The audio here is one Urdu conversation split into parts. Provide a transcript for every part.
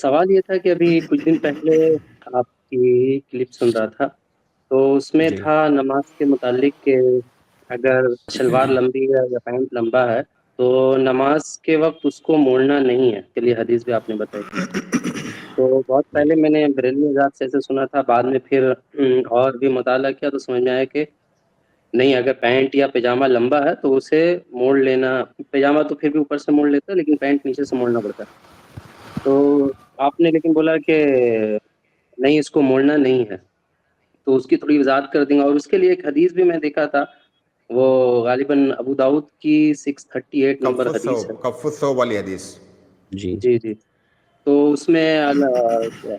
سوال یہ تھا کہ ابھی کچھ دن پہلے آپ کی کلپ سن رہا تھا، تو اس میں جی تھا نماز کے متعلق کہ اگر شلوار لمبی ہے یا پینٹ لمبا ہے تو نماز کے وقت اس کو موڑنا نہیں ہے، کے لیے حدیث بھی آپ نے بتائی تھی۔ تو بہت جی پہلے میں نے بریلوی حضرات سے ایسے سنا تھا، بعد میں پھر اور بھی مطالعہ کیا تو سمجھ میں آیا کہ نہیں، اگر پینٹ یا پاجامہ لمبا ہے تو اسے موڑ لینا، پاجامہ تو پھر بھی اوپر سے موڑ لیتا ہے لیکن پینٹ نیچے سے موڑنا پڑتا ہے۔ تو آپ نے لیکن بولا کہ نہیں، اس کو موڑنا نہیں ہے، تو اس کی تھوڑی وضاحت کر دیں گا۔ اور اس کے لیے ایک حدیث بھی میں دیکھا تھا، وہ غالباً ابو داؤد کی 638 نمبر حدیث ہے۔ کف الثوب والی حدیث۔ جی جی، تو اس میں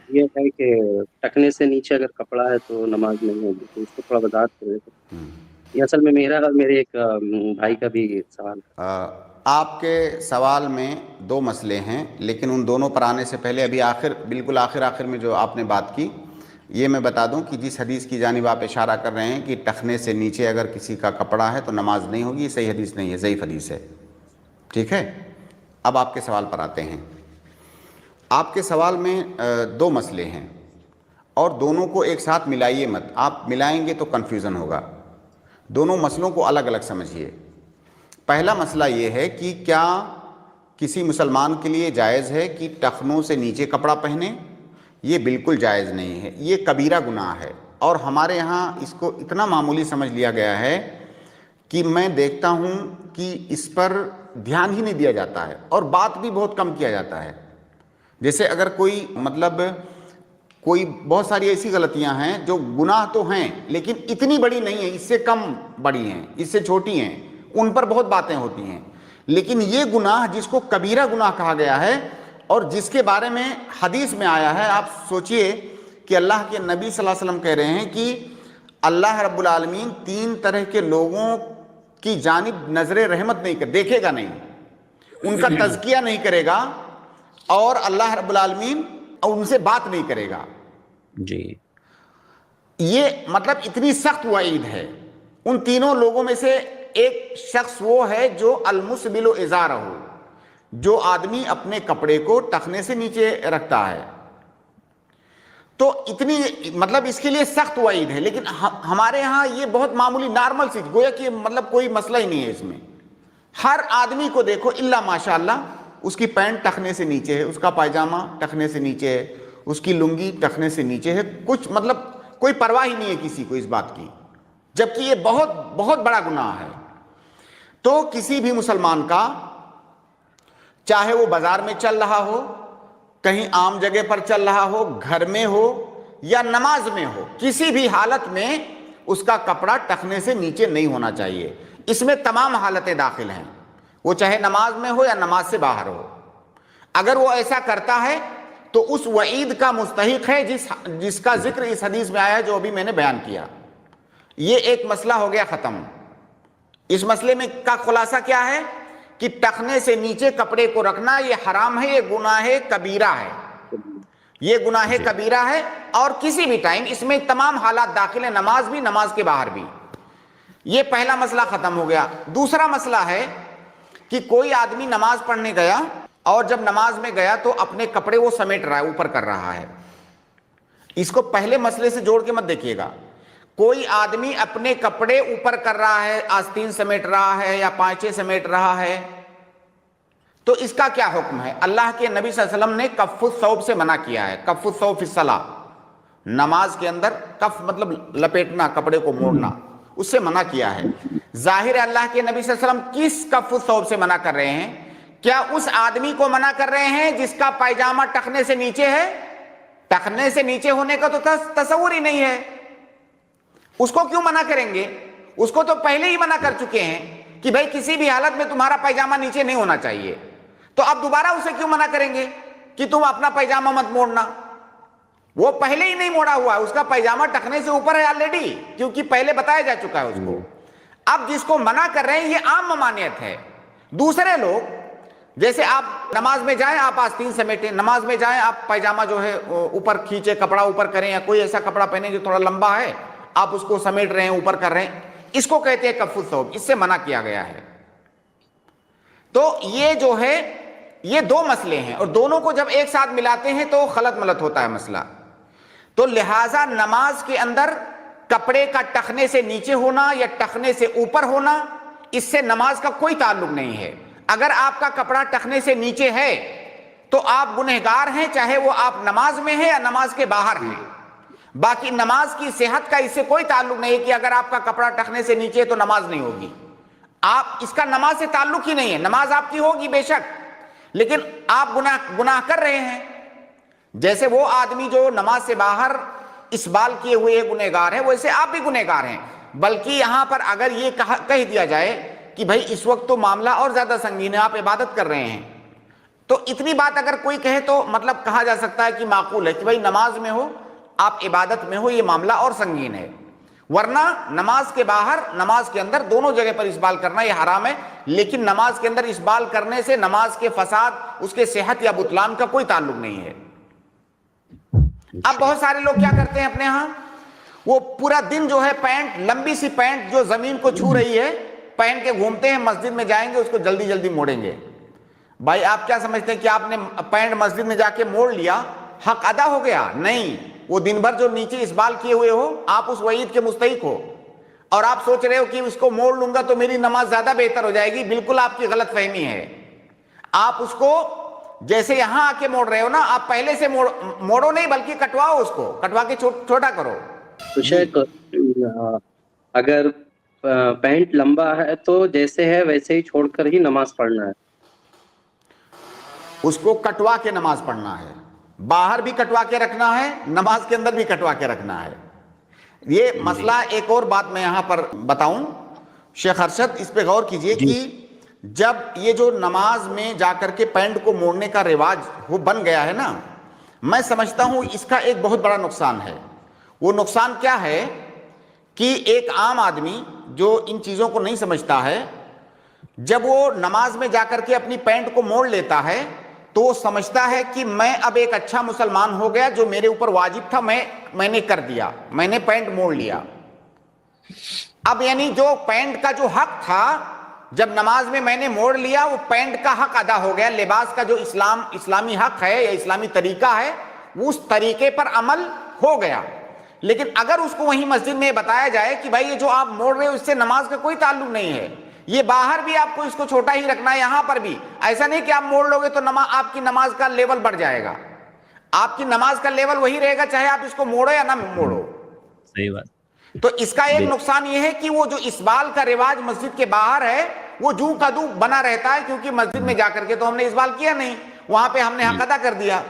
یہ ہے کہ ٹکنے سے نیچے اگر کپڑا ہے تو نماز نہیں ہوگی، تو اس کو تھوڑا وضاحت کر دیتے۔ یہ اصل میں میرا اور میرے ایک بھائی کا بھی سوال ہے۔ آپ کے سوال میں دو مسئلے ہیں، لیکن ان دونوں پر آنے سے پہلے ابھی بالکل آخر میں جو آپ نے بات کی، یہ میں بتا دوں کہ جس حدیث کی جانب آپ اشارہ کر رہے ہیں کہ ٹخنے سے نیچے اگر کسی کا کپڑا ہے تو نماز نہیں ہوگی، یہ صحیح حدیث نہیں ہے، ضعیف حدیث ہے۔ ٹھیک ہے، اب آپ کے سوال پر آتے ہیں۔ آپ کے سوال میں دو مسئلے ہیں اور دونوں کو ایک ساتھ ملائیے مت، آپ ملائیں گے تو کنفیوژن ہوگا۔ دونوں مسئلوں کو الگ الگ سمجھیے۔ پہلا مسئلہ یہ ہے کہ کیا کسی مسلمان کے لیے جائز ہے کہ ٹخنوں سے نیچے کپڑا پہنے؟ یہ بالکل جائز نہیں ہے، یہ کبیرہ گناہ ہے، اور ہمارے ہاں اس کو اتنا معمولی سمجھ لیا گیا ہے کہ میں دیکھتا ہوں کہ اس پر دھیان ہی نہیں دیا جاتا ہے اور بات بھی بہت کم کیا جاتا ہے۔ جیسے اگر کوئی بہت ساری ایسی غلطیاں ہیں جو گناہ تو ہیں لیکن اتنی بڑی نہیں ہیں، اس سے کم بڑی ہیں، اس سے چھوٹی ہیں، ان پر بہت باتیں ہوتی ہیں۔ لیکن یہ گناہ جس کو کبیرہ گناہ کہا گیا ہے اور جس کے بارے میں حدیث میں آیا ہے، آپ سوچئے کہ اللہ کے نبی صلی اللہ علیہ وسلم کہہ رہے ہیں کہ اللہ رب العالمین 3 طرح کے لوگوں کی جانب نظر رحمت نہیں دیکھے گا، نہیں ان کا تزکیہ نہیں کرے گا، اور اللہ رب العالمین ان سے بات نہیں کرے گا۔ جی، یہ مطلب اتنی سخت وعید ہے۔ ان تینوں لوگوں میں سے ایک شخص وہ ہے جو المسبل ازارہ، جو آدمی اپنے کپڑے کو ٹخنے سے نیچے رکھتا ہے، تو اتنی مطلب اس کے لیے سخت وعید ہے۔ لیکن ہمارے ہاں یہ بہت معمولی نارمل سی، گویا کہ مطلب کوئی مسئلہ ہی نہیں ہے اس میں۔ ہر آدمی کو دیکھو الا ماشاءاللہ، اس کی پینٹ ٹخنے سے نیچے ہے، اس کا پائجامہ ٹخنے سے نیچے ہے، اس کی لنگی ٹخنے سے نیچے ہے، کچھ مطلب کوئی پرواہ ہی نہیں ہے کسی کو اس بات کی، جبکہ یہ بہت بہت بڑا گناہ ہے۔ تو کسی بھی مسلمان کا، چاہے وہ بازار میں چل رہا ہو، کہیں عام جگہ پر چل رہا ہو، گھر میں ہو یا نماز میں ہو، کسی بھی حالت میں اس کا کپڑا ٹخنے سے نیچے نہیں ہونا چاہیے۔ اس میں تمام حالتیں داخل ہیں، وہ چاہے نماز میں ہو یا نماز سے باہر ہو۔ اگر وہ ایسا کرتا ہے تو اس وعید کا مستحق ہے جس کا ذکر اس حدیث میں آیا ہے جو ابھی میں نے بیان کیا۔ یہ ایک مسئلہ ہو گیا ختم۔ اس مسئلے میں کا خلاصہ کیا ہے کہ ٹخنے سے نیچے کپڑے کو رکھنا یہ حرام ہے، یہ گناہ کبیرہ ہے، یہ گناہ کبیرہ ہے، اور کسی بھی ٹائم اس میں تمام حالات داخل ہیں، نماز بھی، نماز کے باہر بھی۔ یہ پہلا مسئلہ ختم ہو گیا۔ دوسرا مسئلہ ہے کہ کوئی آدمی نماز پڑھنے گیا اور جب نماز میں گیا تو اپنے کپڑے وہ سمیٹ رہا ہے، اوپر کر رہا ہے۔ اس کو پہلے مسئلے سے جوڑ کے مت دیکھیے گا۔ کوئی آدمی اپنے کپڑے اوپر کر رہا ہے، آستین سمیٹ رہا ہے یا پانچے سمیٹ رہا ہے، تو اس کا کیا حکم ہے؟ اللہ کے نبی صلی اللہ علیہ وسلم نے کف الثوب سے منع کیا ہے۔ کف الثوب فی الصلاۃ، نماز کے اندر کف مطلب لپیٹنا، کپڑے کو موڑنا، اس سے منع کیا ہے۔ ظاہر اللہ کے نبی صلی اللہ علیہ وسلم کس کف الثوب سے منع کر رہے ہیں؟ کیا اس آدمی کو منع کر رہے ہیں جس کا پائجامہ ٹخنے سے نیچے ہے؟ ٹخنے سے نیچے ہونے کا تو تصور ہی نہیں ہے، اس کو کیوں منع کریں گے؟ اس کو تو پہلے ہی منع کر چکے ہیں کہ بھائی کسی بھی حالت میں تمہارا پائجامہ نیچے نہیں ہونا چاہیے، تو اب دوبارہ اسے کیوں منع کریں گے کہ تم اپنا پائجامہ مت موڑنا؟ وہ پہلے ہی نہیں موڑا ہوا ہے، اس کا پائجامہ ٹخنے سے اوپر ہے آلریڈی، کیونکہ پہلے بتایا جا چکا ہے اس کو۔ اب جس کو منع کر رہے ہیں یہ عام ممانعت ہے۔ دوسرے لوگ جیسے آپ نماز میں جائیں، آپ آستین سمیٹیں، نماز میں جائیں آپ پائجامہ جو ہے اوپر کھینچے، کپڑا اوپر کریں، یا کوئی ایسا کپڑا پہنیں جو تھوڑا لمبا ہے، آپ اس کو سمیٹ رہے ہیں، اوپر کر رہے ہیں، اس کو کہتے ہیں کف الثوب، اس سے منع کیا گیا ہے۔ تو یہ جو ہے یہ دو مسئلے ہیں اور دونوں کو جب ایک ساتھ ملاتے ہیں تو غلط ملت ہوتا ہے مسئلہ. تو لہٰذا نماز کے اندر کپڑے کا ٹخنے سے نیچے ہونا یا ٹخنے سے اوپر ہونا اس سے نماز کا کوئی تعلق نہیں ہے. اگر آپ کا کپڑا ٹخنے سے نیچے ہے تو آپ گنہگار ہیں، چاہے وہ آپ نماز میں ہیں یا نماز کے باہر ہیں. باقی نماز کی صحت کا اس سے کوئی تعلق نہیں ہے کہ اگر آپ کا کپڑا ٹخنے سے نیچے ہے تو نماز نہیں ہوگی. آپ اس کا نماز سے تعلق ہی نہیں ہے. نماز آپ کی ہوگی بے شک، لیکن آپ گناہ کر رہے ہیں. جیسے وہ آدمی جو نماز سے باہر اسبال کیے ہوئے گنہگار ہے، ویسے آپ بھی گنہگار ہیں. بلکہ یہاں پر اگر یہ کہہ دیا جائے کہ بھائی اس وقت تو معاملہ اور زیادہ سنگین ہے، آپ عبادت کر رہے ہیں، تو اتنی بات اگر کوئی کہے تو مطلب کہا جا سکتا ہے کہ معقول ہے کہ بھائی نماز میں ہو، آپ عبادت میں ہو، یہ معاملہ اور سنگین ہے. ورنہ نماز کے باہر نماز کے اندر دونوں جگہ پر اسبال کرنا یہ حرام ہے. لیکن نماز کے اندر اسبال کرنے سے نماز کے فساد، اس کے صحت یا بطلان کا کوئی تعلق نہیں ہے. اب بہت سارے لوگ کیا کرتے ہیں اپنے ہاں، وہ پورا دن جو ہے پینٹ، لمبی سی پینٹ جو زمین کو چھو رہی ہے پہن کے گھومتے ہیں، مسجد میں جائیں گے اس کو جلدی جلدی موڑیں گے. بھائی آپ کیا سمجھتے ہیں کہ آپ نے پینٹ مسجد میں جا کے موڑ لیا حق ادا ہو گیا؟ نہیں، وہ دن بھر جو نیچے اسبال کیے ہوئے ہو آپ اس وعید کے مستحق ہو، اور آپ سوچ رہے ہو کہ اس کو موڑ لوں گا تو میری نماز زیادہ بہتر ہو جائے گی. بالکل آپ کی غلط فہمی ہے. آپ اس کو جیسے یہاں آ کے موڑ رہے ہو نا، آپ پہلے سے موڑو نہیں بلکہ کٹواؤ، اس کو کٹوا کے چھوٹا کرو. تو شیخ اگر پینٹ لمبا ہے تو جیسے ہے ویسے ہی چھوڑ کر ہی نماز پڑھنا ہے؟ اس کو کٹوا کے نماز پڑھنا ہے. باہر بھی کٹوا کے رکھنا ہے، نماز کے اندر بھی کٹوا کے رکھنا ہے. یہ مسئلہ ایک اور بات میں یہاں پر بتاؤں شیخ ارشد، اس پہ غور کیجئے کہ جب یہ جو نماز میں جا کر کے پینٹ کو موڑنے کا رواج وہ بن گیا ہے نا، میں سمجھتا ہوں اس کا ایک بہت بڑا نقصان ہے. وہ نقصان کیا ہے کہ ایک عام آدمی جو ان چیزوں کو نہیں سمجھتا ہے، جب وہ نماز میں جا کر کے اپنی پینٹ کو موڑ لیتا ہے تو وہ سمجھتا ہے کہ میں اب ایک اچھا مسلمان ہو گیا، جو میرے اوپر واجب تھا میں نے کر دیا، میں نے پینٹ موڑ لیا. اب یعنی جو پینٹ کا جو حق تھا جب نماز میں نے موڑ لیا، وہ پینٹ کا حق ادا ہو گیا. لباس کا جو اسلامی حق ہے یا اسلامی طریقہ ہے، وہ اس طریقے پر عمل ہو گیا. لیکن اگر اس کو وہیں مسجد میں بتایا جائے کہ بھائی یہ جو آپ موڑ رہے ہو اس سے نماز کا کوئی تعلق نہیں ہے، یہ باہر بھی آپ کو اس کو چھوٹا ہی رکھنا ہے، یہاں پر بھی ایسا نہیں کہ آپ موڑ لو گے تو آپ کی نماز کا لیول بڑھ جائے گا. آپ کی نماز کا لیول وہی رہے گا چاہے آپ اس کو موڑو یا نہ موڑو. صحیح بات. تو اس کا ایک نقصان یہ ہے کہ وہ جو اسبال کا رواج مسجد کے باہر ہے وہ جوں کا دوں بنا رہتا ہے، کیونکہ مسجد میں جا کر کے تو ہم نے اسبال کیا نہیں، وہاں پہ ہم نے حق ادا کر دیا.